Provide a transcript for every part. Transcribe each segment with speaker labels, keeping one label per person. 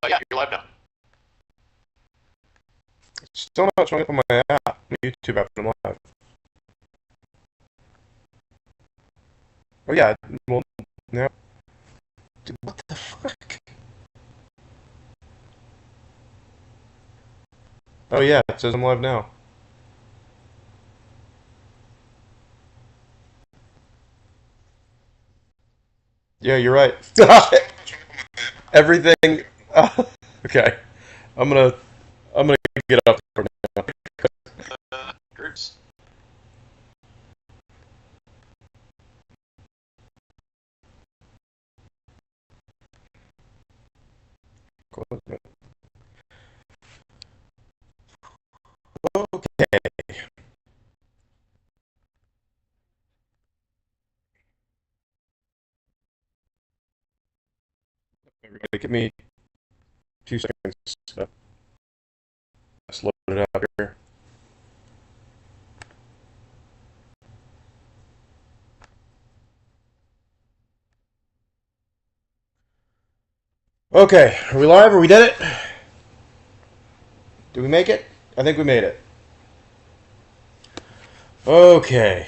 Speaker 1: But yeah, you're live now.
Speaker 2: It's still not showing up on my app, YouTube app, when I'm live. Oh yeah, well, now, dude, what the fuck? Oh yeah, it says I'm live now. Yeah, you're right. Everything. Okay, I'm gonna I'm gonna get up for now.
Speaker 1: Groups.
Speaker 2: Okay, everybody, give me 2 seconds. Let's load it up here. Okay, are we live? Or we did it? Did we make it? I think we made it. Okay.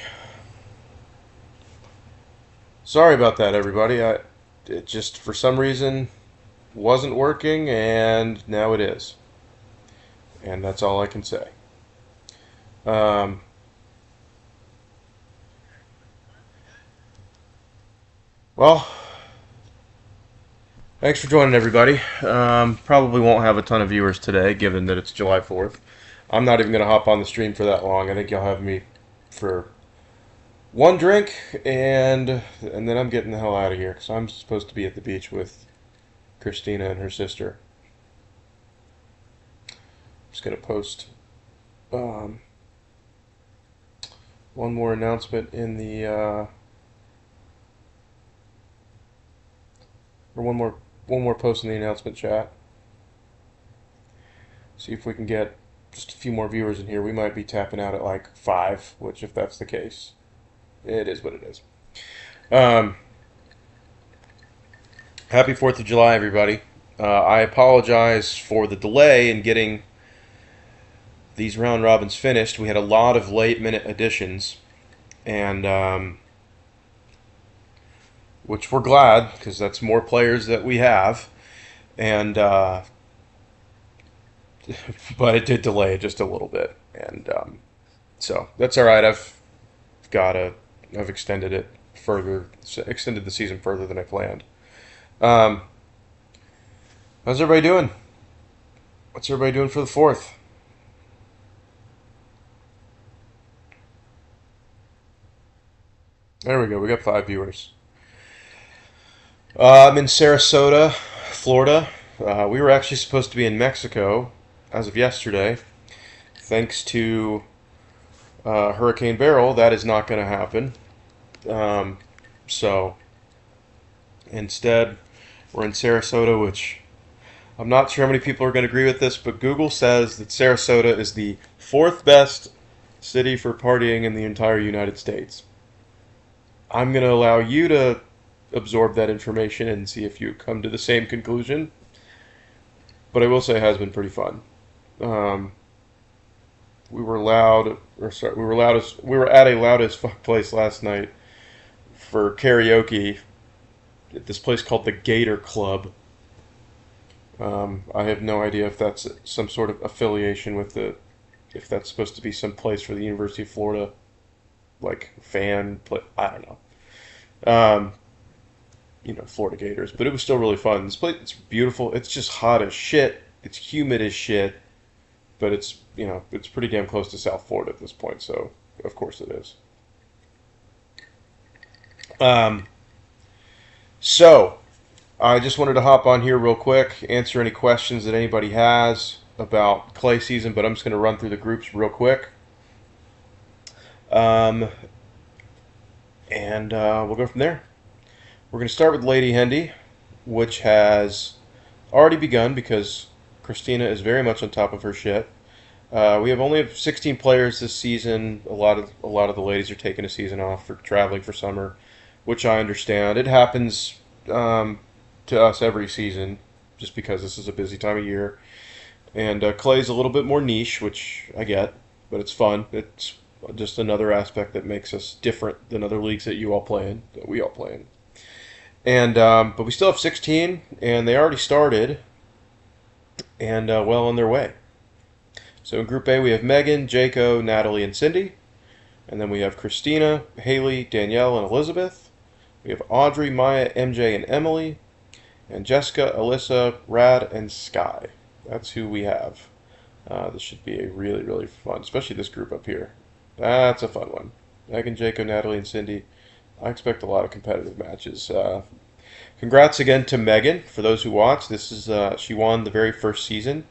Speaker 2: Sorry about that, everybody. It just for some reason wasn't working, and now it is, and that's all I can say. Um, well, thanks for joining, everybody. Probably won't have a ton of viewers today, given that it's July 4th. I'm not even going to hop on the stream for that long. I think you'll have me for one drink, and then I'm getting the hell out of here because I'm supposed to be at the beach with Christina and her sister. I'm just going to post um, one more announcement in the or one more post in the announcement chat. See if we can get just a few more viewers in here. We might be tapping out at like 5, which if that's the case, it is what it is. Um, Happy 4th of July, everybody. I apologize for the delay in getting these round robins finished. We had a lot of late minute additions, and which we're glad because that's more players that we have. And but it did delay just a little bit, and so that's all right. I've extended it further, extended the season further than I planned. Um, how's everybody doing? What's everybody doing for the 4th? There we go. We got 5 viewers. I'm in Sarasota, Florida. We were actually supposed to be in Mexico as of yesterday. Thanks to Hurricane Beryl, that is not going to happen. Um, so instead, we're in Sarasota, which I'm not sure how many people are going to agree with this, but Google says that Sarasota is the 4th best city for partying in the entire United States. I'm going to allow you to absorb that information and see if you come to the same conclusion. But I will say it has been pretty fun. Um, we were loud, or sorry, we were at a loud as fuck place last night for karaoke at this place called the Gator Club. I have no idea if that's some sort of affiliation with if that's supposed to be some place for the University of Florida, like fan play. I don't know. Um, Florida Gators, but it was still really fun. This place, it's beautiful. It's just hot as shit. It's humid as shit, but it's pretty damn close to South Florida at this point, so of course it is. Um, so I just wanted to hop on here real quick, answer any questions that anybody has about clay season, but I'm just going to run through the groups real quick. Um, and we'll go from there. We're going to start with Lady Hendy, which has already begun because Christina is very much on top of her shit. We have only have 16 players this season. A lot of the ladies are taking a season off for traveling for summer, which I understand. It happens to us every season. just because this is a busy time of year. And clay's a little bit more niche, which I get, but it's fun. It's just another aspect that makes us different than other leagues that you all play in, that we all play in. And but we still have 16, and they already started, and well on their way. So in Group A, we have Megan, Jaco, Natalie, and Cindy. And then we have Christina, Haley, Danielle, and Elizabeth. We have Audrey, Maya, MJ, and Emily. And Jessica, Alyssa, Rad, and Sky. That's who we have. This should be a really, really fun, especially this group up here. That's a fun one. Megan, Jaco, Natalie, and Cindy. I expect a lot of competitive matches. Congrats again to Megan. For those who watch, this is she won the very first season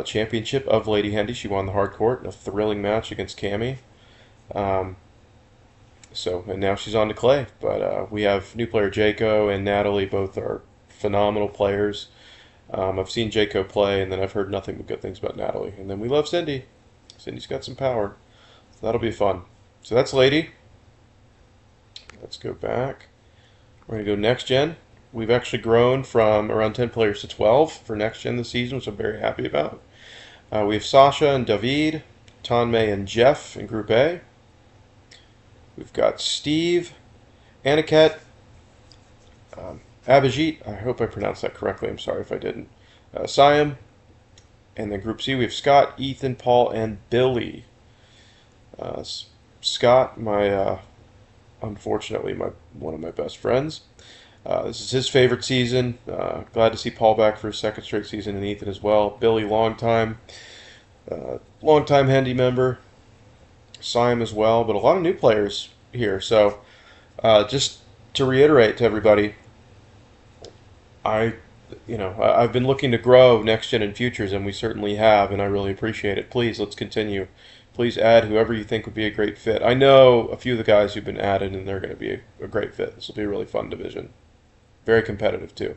Speaker 2: championship of Lady Hendy. She won the hard court in a thrilling match against Cammie. And now she's on to clay. But we have new player Jaco and Natalie. Both are phenomenal players. I've seen Jaco play, and then I've heard nothing but good things about Natalie. And then we love Cindy. Cindy's got some power. So that'll be fun. So that's Lady. Let's go back. We're going to go next gen. We've actually grown from around 10 players to 12 for next gen this season, which I'm very happy about. We have Sasha and David, Tanmay and Jeff in Group A. We've got Steve, Aniket, Abhijit, I hope I pronounced that correctly, I'm sorry if I didn't, Siam, and then Group C we have Scott, Ethan, Paul, and Billy. Scott, unfortunately, one of my best friends. This is his favorite season. Glad to see Paul back for his second straight season, and Ethan as well. Billy, long time Hendy member. Siam as well, but a lot of new players here. So, just to reiterate to everybody, I've been looking to grow next gen and futures, and we certainly have, and I really appreciate it. Please, let's continue. Please add whoever you think would be a great fit. I know a few of the guys who've been added, and they're going to be a great fit. This will be a really fun division. Very competitive, too.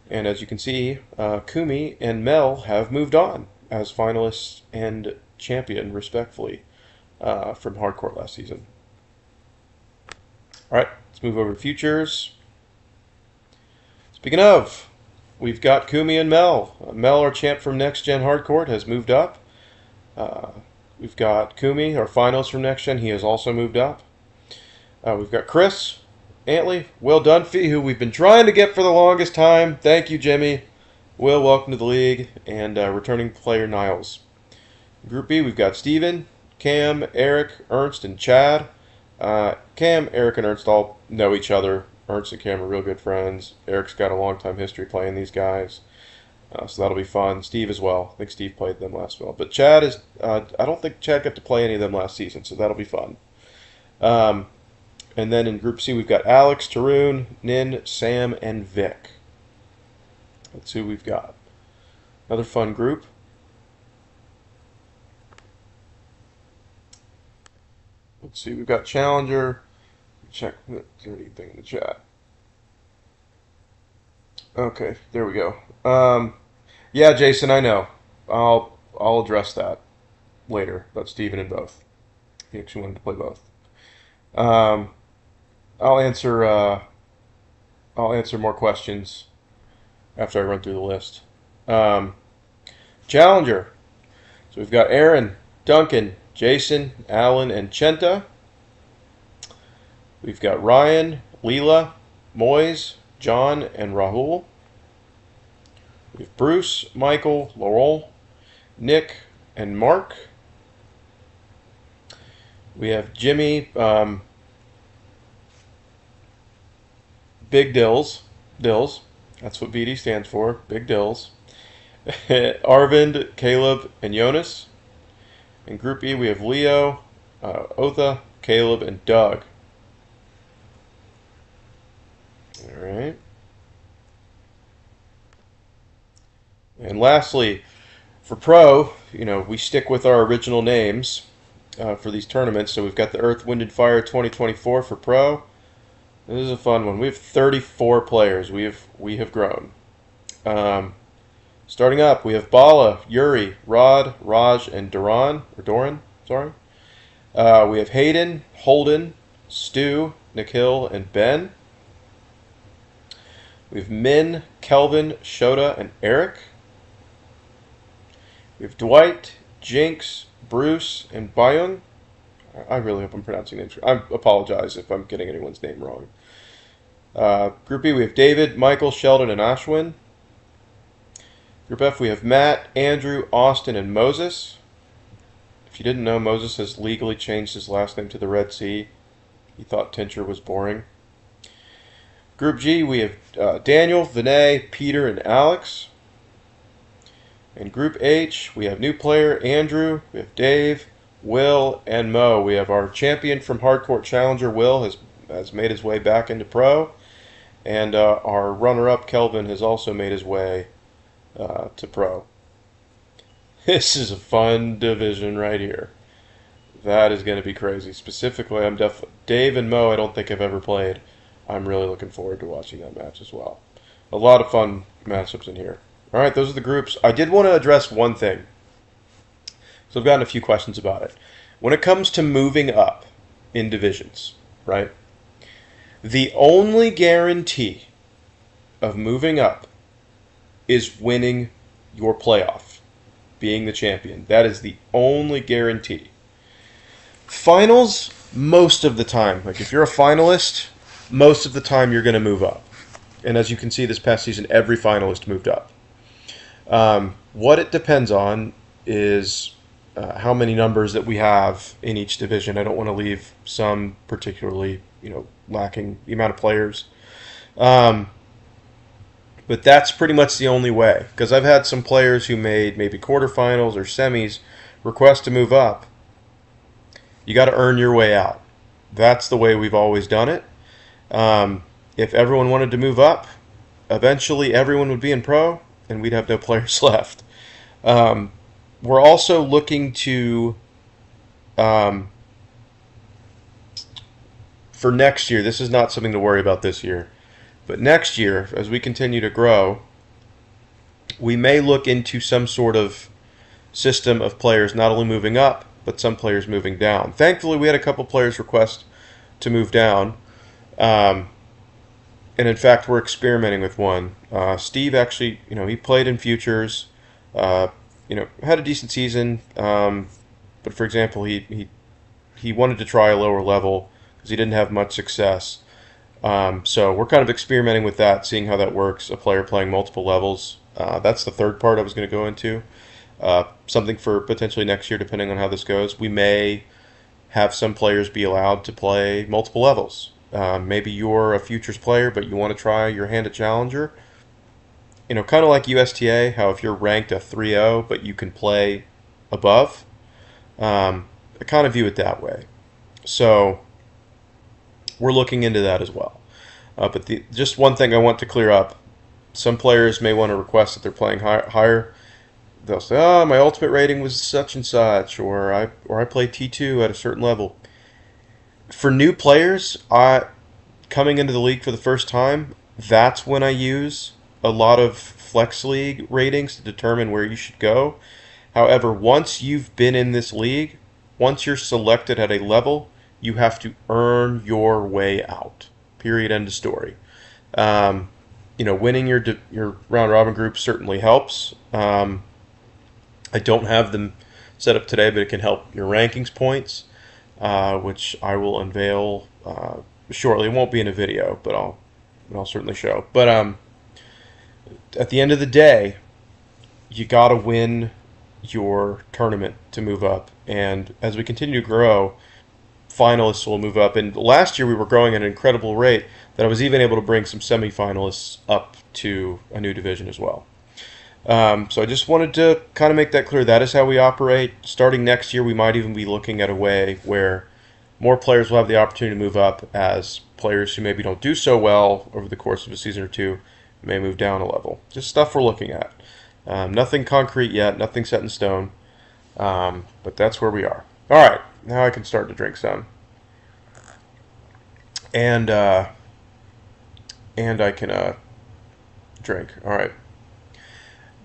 Speaker 2: And as you can see, Kumi and Mel have moved on as finalists and champion, respectfully, from hardcourt last season. All right, let's move over to futures. Speaking of, we've got Kumi and Mel. Mel, our champ from Next Gen Hardcourt, has moved up. We've got Kumi, our finals from Next Gen. He has also moved up. We've got Chris, Antley, Will Dunphy, who we've been trying to get for the longest time. Thank you, Jimmy. Will, welcome to the league. And returning player Niles. Group B, we've got Steven, Cam, Eric, Ernst, and Chad. Cam, Eric, and Ernst all know each other. Ernst and Cam are real good friends. Eric's got a long time history playing these guys. So that'll be fun. Steve as well. I think Steve played them last fall. But Chad is, I don't think Chad got to play any of them last season, so that'll be fun. And then in Group C, we've got Alex, Tarun, Nin, Sam, and Vic. That's who we've got. Another fun group. Let's see, we've got Challenger. Check, is there anything in the chat? Okay, there we go. Yeah, Jason, I know. I'll address that later about Steven and both. He actually wanted to play both. I'll answer more questions after I run through the list. Challenger. So we've got Aaron, Duncan, Jason, Alan, and Chenta. We've got Ryan, Leela, Moyes, John, and Rahul. We have Bruce, Michael, Laurel, Nick, and Mark. We have Jimmy, Big Dills. That's what BD stands for, Big Dills. Arvind, Caleb, and Jonas. In Group E, we have Leo, Otha, Caleb, and Doug. All right. And lastly, for Pro, we stick with our original names for these tournaments. So we've got the Earth, Wind, and Fire 2024 for Pro. This is a fun one. We have 34 players. We have grown. Starting up, we have Bala, Yuri, Rod, Raj, and Doran. Sorry. We have Hayden, Holden, Stu, Nikhil, and Ben. We have Min, Kelvin, Shota, and Eric. We have Dwight, Jinx, Bruce, and Byung. I really hope I'm pronouncing names. I apologize if I'm getting anyone's name wrong. Group E, we have David, Michael, Sheldon, and Ashwin. Group F, we have Matt, Andrew, Austin, and Moses. If you didn't know, Moses has legally changed his last name to the Red Sea. He thought Tincher was boring. Group G, we have Daniel, Vinay, Peter, and Alex. In Group H, we have new player Andrew, we have Dave, Will, and Mo. We have our champion from Hardcourt Challenger, Will, has made his way back into Pro. And our runner-up, Kelvin, has also made his way to Pro. This is a fun division right here. That is going to be crazy. Specifically, Dave and Mo, I don't think I've ever played. I'm really looking forward to watching that match as well. A lot of fun matchups in here. All right, those are the groups. I did want to address one thing. So I've gotten a few questions about it. When it comes to moving up in divisions, right? The only guarantee of moving up is winning your playoff, being the champion. That is the only guarantee. Finals, most of the time. Like if you're a finalist, most of the time you're going to move up. And as you can see this past season, every finalist moved up. What it depends on is how many numbers that we have in each division. I don't want to leave some particularly, lacking the amount of players. But that's pretty much the only way. Because I've had some players who made maybe quarterfinals or semis request to move up. You got to earn your way out. That's the way we've always done it. If everyone wanted to move up, eventually everyone would be in Pro, and we'd have no players left. We're also looking to, for next year, this is not something to worry about this year, but next year, as we continue to grow, we may look into some sort of system of players not only moving up, but some players moving down. Thankfully, we had a couple players request to move down. And in fact, we're experimenting with one. Steve actually, he played in futures, had a decent season. But for example, he wanted to try a lower level because he didn't have much success. So we're kind of experimenting with that, seeing how that works. A player playing multiple levels. That's the third part I was going to go into. Something for potentially next year, depending on how this goes. We may have some players be allowed to play multiple levels. Maybe you're a futures player, but you want to try your hand at Challenger. Kind of like USTA, how if you're ranked a 3-0, but you can play above. I kind of view it that way. So we're looking into that as well. But just one thing I want to clear up. Some players may want to request that they're playing higher. They'll say, "Oh, my ultimate rating was such and such," or I played T2 at a certain level. For new players, coming into the league for the first time, that's when I use a lot of Flex League ratings to determine where you should go. However, once you've been in this league, once you're selected at a level, you have to earn your way out. Period. End of story. Winning your round robin group certainly helps. I don't have them set up today, but it can help your rankings points, which I will unveil shortly. It won't be in a video, but I'll certainly show. But at the end of the day, you got to win your tournament to move up. And as we continue to grow, finalists will move up. And last year we were growing at an incredible rate that I was even able to bring some semifinalists up to a new division as well. So I just wanted to kind of make that clear. That is how we operate. Starting next year, we might even be looking at a way where more players will have the opportunity to move up, as players who maybe don't do so well over the course of a season or two may move down a level. Just stuff we're looking at. Nothing concrete yet, nothing set in stone, but that's where we are. All right, now I can start to drink some. And I can drink. All right.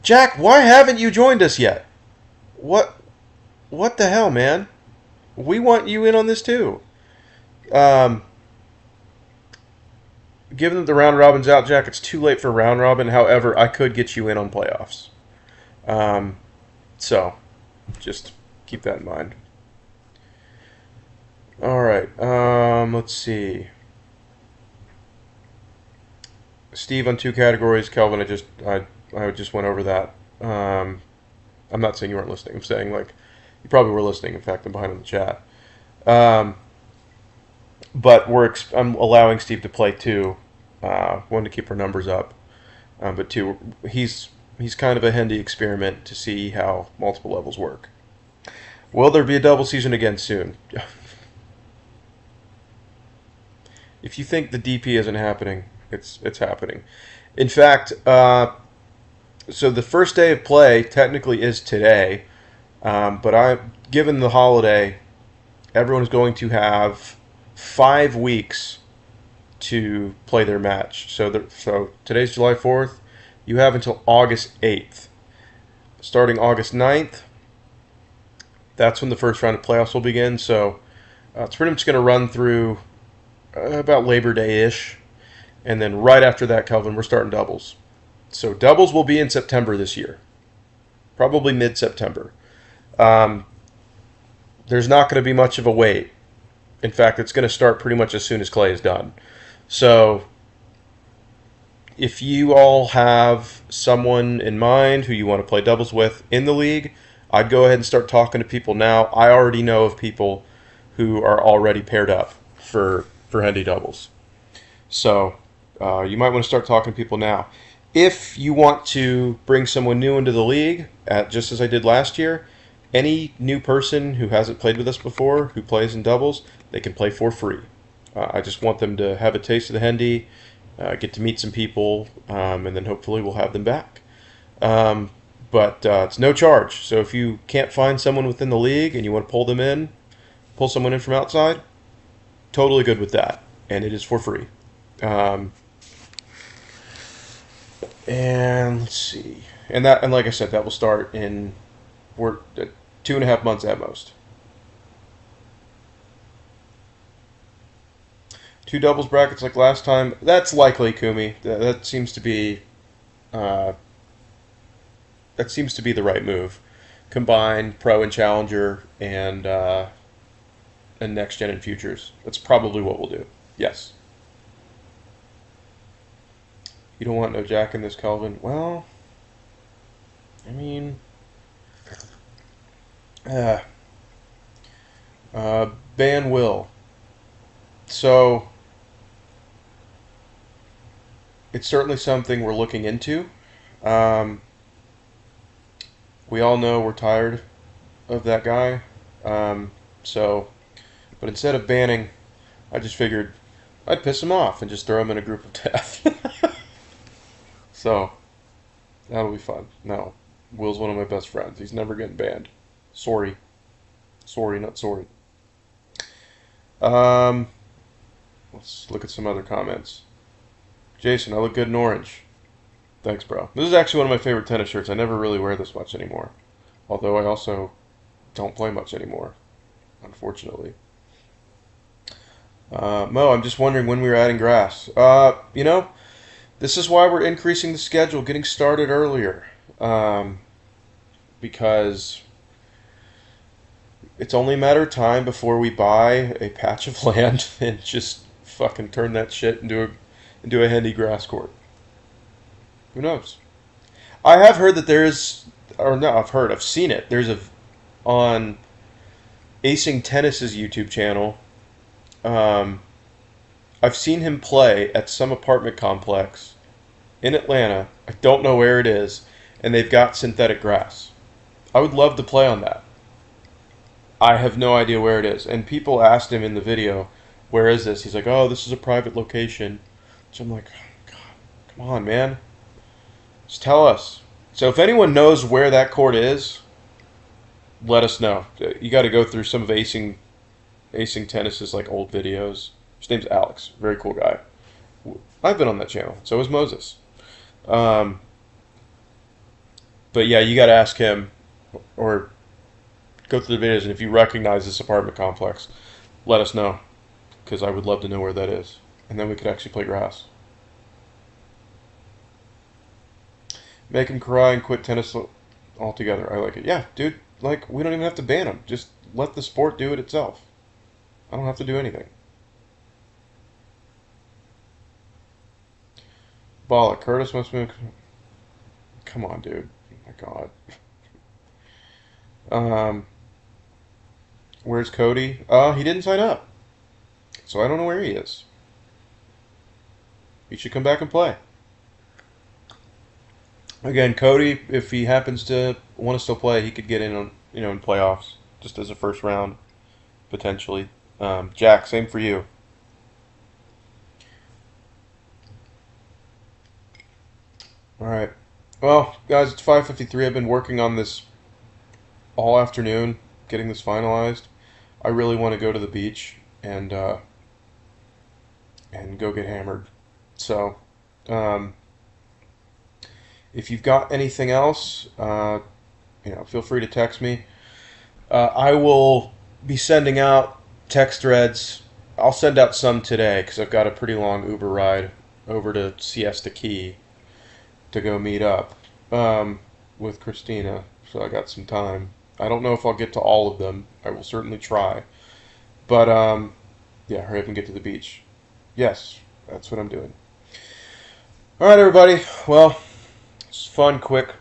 Speaker 2: Jack, why haven't you joined us yet? What the hell, man? We want you in on this too. given that the round robin's out, Jack, it's too late for round robin. However, I could get you in on playoffs. So, just keep that in mind. All right. Let's see. Steve on 2 categories. Kelvin, I just went over that. I'm not saying you weren't listening. I'm saying like you probably were listening. In fact, I'm behind in the chat. But I'm allowing Steve to play 2. One, to keep our numbers up, but 2, he's kind of a Hendy experiment to see how multiple levels work. Will there be a double season again soon? If you think the DP isn't happening, it's happening. In fact, so the first day of play technically is today, but given the holiday, everyone is going to have 5 weeks to play their match. So today's July 4th. You have until August 8th. Starting August 9th, that's when the first round of playoffs will begin. So it's pretty much going to run through about Labor Day-ish. And then right after that, Kelvin, we're starting doubles. So doubles will be in September this year. Probably mid-September. There's not going to be much of a wait. In fact, it's going to start pretty much as soon as Clay is done. So if you all have someone in mind who you want to play doubles with in the league, I'd go ahead and start talking to people now. I already know of people who are already paired up for Hendy doubles. So you might want to start talking to people now. If you want to bring someone new into the league, just as I did last year, any new person who hasn't played with us before, who plays in doubles, they can play for free. I just want them to have a taste of the Hendy, get to meet some people, and then hopefully we'll have them back. But it's no charge. So if you can't find someone within the league and you want to pull someone in from outside, totally good with that. And it is for free. And let's see. And like I said, that will start we're at 2.5 months at most. 2 doubles brackets like last time. That's likely, Kumi. That seems to be the right move. Combine Pro and Challenger and Next Gen and Futures. That's probably what we'll do. Yes. You don't want no Jack in this, Kelvin. Well, I mean, ban will. So it's certainly something we're looking into. We all know we're tired of that guy. But instead of banning, I just figured I'd piss him off and just throw him in a group of death. So that'll be fun. No, Will's one of my best friends. He's never getting banned. Sorry, not sorry. Let's look at some other comments. Jason, I look good in orange. Thanks, bro. This is actually one of my favorite tennis shirts. I never really wear this much anymore. Although I also don't play much anymore, unfortunately. Mo, I'm just wondering when we were adding grass. This is why we're increasing the schedule, getting started earlier. Because it's only a matter of time before we buy a patch of land and just fucking turn that shit into a Hendy grass court. Who knows? I have heard that I've seen it. On Acing Tennis's YouTube channel. I've seen him play at some apartment complex in Atlanta. I don't know where it is, and they've got synthetic grass. I would love to play on that. I have no idea where it is. And people asked him in the video, where is this? He's like, oh, this is a private location. So I'm like, God, come on, man. Just tell us. So if anyone knows where that court is, let us know. You got to go through some of Acing Tennis's like old videos. His name's Alex. Very cool guy. I've been on that channel. So is Moses. But yeah, you got to ask him or go through the videos, and if you recognize this apartment complex, let us know, because I would love to know where that is, and then we could actually play grass. Make him cry and quit tennis altogether. I like it. Yeah, dude. Like, we don't even have to ban him. Just let the sport do it itself. I don't have to do anything. Bollock. Curtis must move. Come on, dude. Oh my God. Where's Cody? He didn't sign up, so I don't know where he is. He should come back and play. Again, Cody, if he happens to want to still play, he could get in on in playoffs just as a first round potentially. Jack, same for you. All right. Well, guys, it's 5:53. I've been working on this all afternoon, getting this finalized. I really want to go to the beach and go get hammered. So, um, if you've got anything else, feel free to text me. I will be sending out text threads. I'll send out some today because I've got a pretty long Uber ride over to Siesta Key to go meet up with Christina. So I got some time. I don't know if I'll get to all of them. I will certainly try. But yeah, hurry up and get to the beach. Yes, that's what I'm doing. All right, everybody. Well, it's fun, quick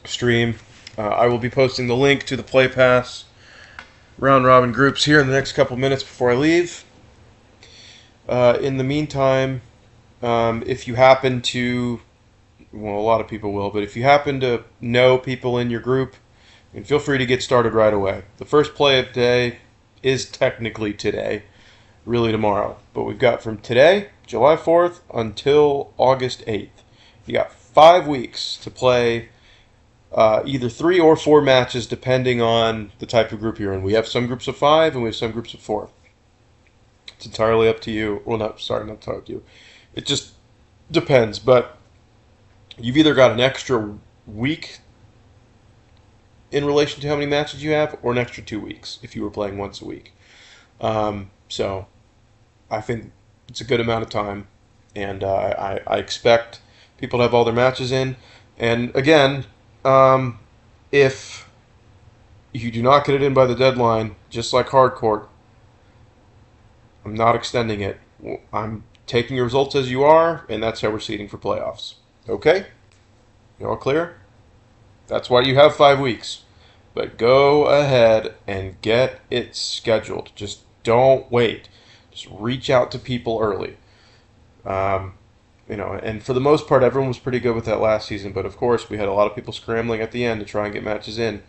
Speaker 2: stream. I will be posting the link to the Play Pass round robin groups here in the next couple minutes before I leave. In the meantime, if you happen to, well, a lot of people will, but if you happen to know people in your group, and feel free to get started right away. The first play of the day is technically today, really tomorrow. But we've got from today, July 4th, until August 8th. You got 5 weeks to play either 3 or 4 matches, depending on the type of group you're in. We have some groups of 5, and we have some groups of 4. It's entirely up to you. Well, not entirely up to you. It just depends. But you've either got an extra week in relation to how many matches you have, or an extra 2 weeks if you were playing once a week. So I think it's a good amount of time, and I expect people to have all their matches in. And again, if you do not get it in by the deadline, just like hardcourt, I'm not extending it. I'm taking your results as you are, and that's how we're seeding for playoffs. Okay? You all clear? That's why you have 5 weeks. But go ahead and get it scheduled. Just don't wait. Just reach out to people early. And for the most part, everyone was pretty good with that last season. But of course, we had a lot of people scrambling at the end to try and get matches in.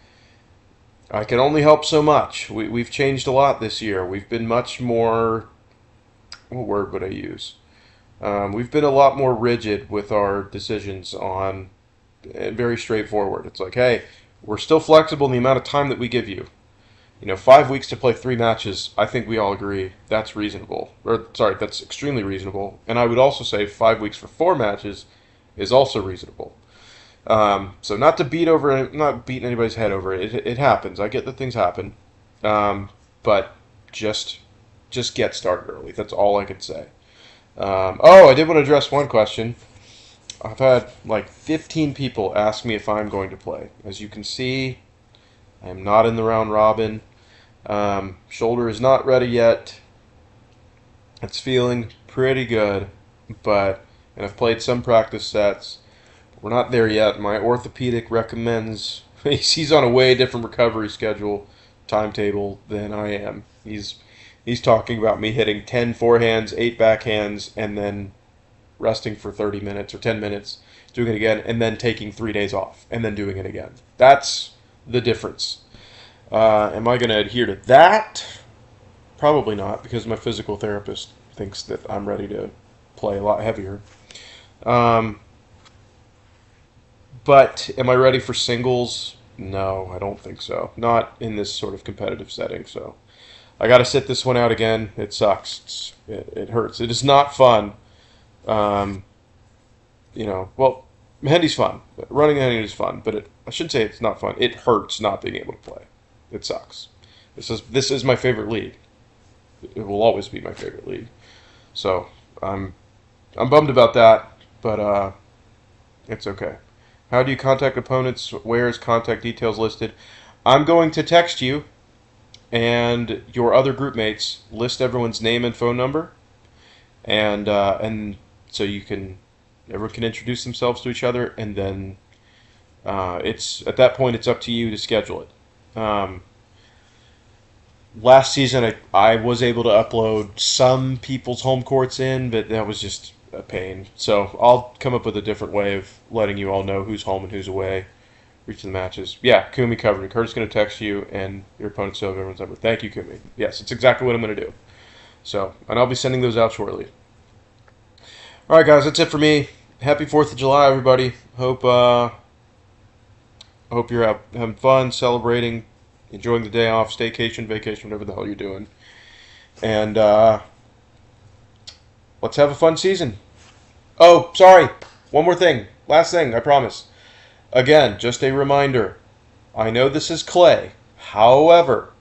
Speaker 2: I can only help so much. We've changed a lot this year. We've been much more... What word would I use? We've been a lot more rigid with our decisions on... And very straightforward. It's like, hey, we're still flexible in the amount of time that we give you. 5 weeks to play 3 matches, I think we all agree that's reasonable. That's extremely reasonable. And I would also say 5 weeks for 4 matches is also reasonable. So not beating anybody's head over it. It happens. I get that things happen. But just get started early. That's all I can say. I did want to address one question. I've had like 15 people ask me if I'm going to play. As you can see, I am not in the round robin. Shoulder is not ready yet. It's feeling pretty good, and I've played some practice sets. We're not there yet. My orthopedic recommends, he's on a way different recovery schedule, timetable than I am. He's talking about me hitting 10 forehands, 8 backhands, and then resting for 30 minutes or 10 minutes, doing it again, and then taking 3 days off, and then doing it again. That's the difference. Am I going to adhere to that? Probably not, because my physical therapist thinks that I'm ready to play a lot heavier. But am I ready for singles? No, I don't think so. Not in this sort of competitive setting, so I got to sit this one out again. It sucks. It hurts. It is not fun. Hendy's fun. Running Hendy is fun, but I shouldn't say it's not fun. It hurts not being able to play. It sucks. This is my favorite league. It will always be my favorite league. So I'm bummed about that, but It's okay. How do you contact opponents? Where is contact details listed? I'm going to text you and your other group mates. List everyone's name and phone number, and so everyone can introduce themselves to each other, and then it's at that point it's up to you to schedule it. Last season I was able to upload some people's home courts in, but that was just a pain. So I'll come up with a different way of letting you all know who's home and who's away, reaching the matches. Yeah, Kumi covered it. Kurt's going to text you and your opponent still have everyone's number. Thank you, Kumi. Yes, it's exactly what I'm going to do. So, and I'll be sending those out shortly. All right, guys, that's it for me. Happy 4th of July, everybody. Hope you're having fun, celebrating, enjoying the day off, staycation, vacation, whatever the hell you're doing. And let's have a fun season. Oh, sorry. One more thing. Last thing, I promise. Again, just a reminder. I know this is clay. However,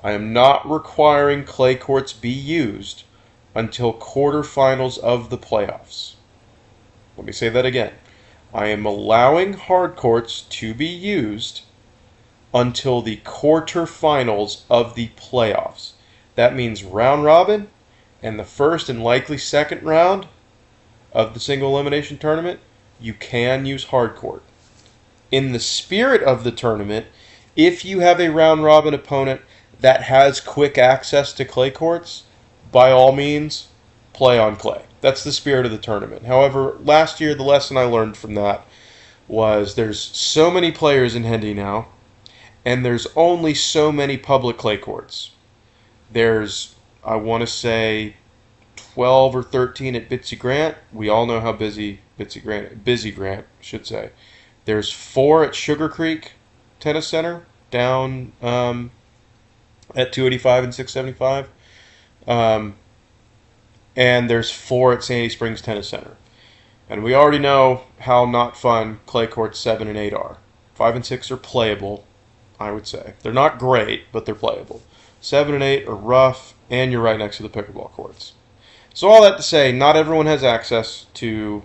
Speaker 2: I am not requiring clay courts be used until quarterfinals of the playoffs. Let me say that again. I am allowing hard courts to be used until the quarterfinals of the playoffs. That means round robin and the first and likely second round of the single elimination tournament, you can use hard court. In the spirit of the tournament, if you have a round robin opponent that has quick access to clay courts, by all means, play on clay. That's the spirit of the tournament. However, last year the lesson I learned from that was there's so many players in Hendy now, and there's only so many public clay courts. There's, I want to say, 12 or 13 at Bitsy Grant. We all know how busy Grant should say. There's 4 at Sugar Creek Tennis Center down at 285 and 675. And there's 4 at Sandy Springs Tennis Center. And we already know how not fun clay courts 7 and 8 are. 5 and 6 are playable, I would say. They're not great, but they're playable. 7 and 8 are rough, and you're right next to the pickleball courts. So all that to say, not everyone has access to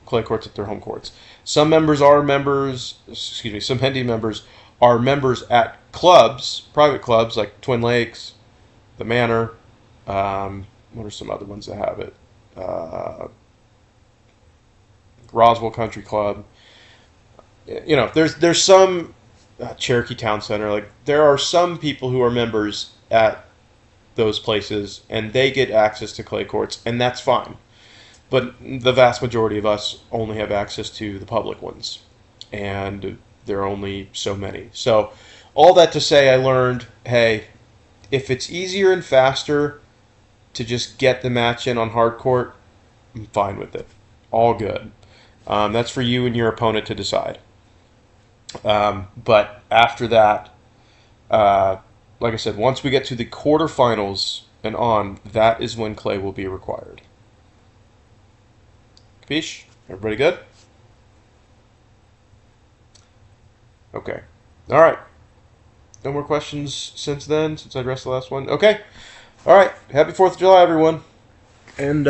Speaker 2: clay courts at their home courts. Some members are members, some Hendy members are members at clubs, private clubs like Twin Lakes, the Manor. What are some other ones that have it? Roswell Country Club. You know, there's some Cherokee Town Center. Like there are some people who are members at those places, and they get access to clay courts, and that's fine. But the vast majority of us only have access to the public ones, and there are only so many. So all that to say, I learned, hey, if it's easier and faster to just get the match in on hard court, I'm fine with it. All good. That's for you and your opponent to decide. But after that, like I said, once we get to the quarterfinals and on, that is when clay will be required. Commish? Everybody good? Okay. All right. No more questions since then, since I addressed the last one? Okay. All right. Happy 4th of July, everyone. And,